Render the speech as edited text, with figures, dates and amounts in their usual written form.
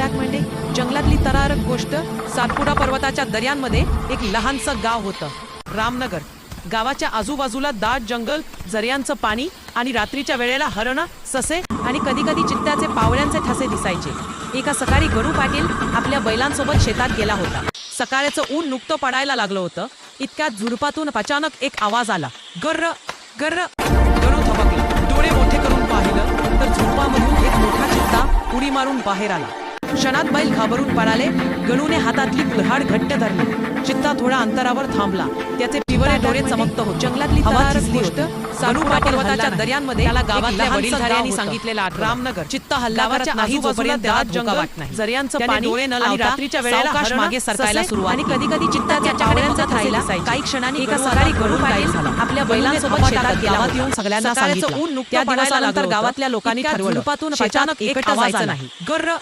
Attack म्हणजे जंगलातली तरारक गोष्ट. सातपुडा पर्वताच्या दऱ्यांमध्ये एक लहानसं गाव होतं, रामनगर. गावाच्या आजूबाजूला दाट जंगल, झऱ्यांचं पाणी आणि रात्रीच्या वेळेला हरणं, ससे आणि कधी कधी चित्त्याचे पावळ्यांचे ठसे दिसायचे. एका सकाळी गणू पाटील आपल्या बैलांसोबत शेतात गेला होता. सकाळचं ऊन नुकतं पडायला लागलं होतं. इतक्यात झुडपातून अचानक एक आवाज आला, गर्र गर्र. गणू थबकला, डोळे मोठे करून पाहिलं तर झुडपामधून एक मोठा चित्ता उडी मारून बाहेर आला. क्षणात बैल घाबरून पळाले. गणूने हातातली कुऱ्हाड घट्ट धरली. चित्ता थोड्या अंतरावर थांबला. त्याचे पिवळे डोळे चमकत होते. जंगलातली तरारक गोष्ट. सातपुडा पर्वताच्या दर्यांमध्ये त्याला गावातल्या वडीलधाऱ्यांनी सांगितलेला रामनगर. चित्ता हल्ला करत नाही जोपर्यंत दाट जंगल, झऱ्यांचं पाणी डोळे न लावता रात्रीच्या वेळेला हरणं, मागे सरकायला सुरुवात. आणि कधी कधी चित्ता त्याच्या पावलांचा राहिला. काही क्षणांनी एका सकाळी गणू पाटील आपल्या बैलांसोबत शेतात गावात येऊन सगळ्यांना सांगितलं. ऊन नुकतं पडायला लागलं. गावातल्या लोकांनी ठरवलं, अचानक एकटं जायचं नाही. गर्र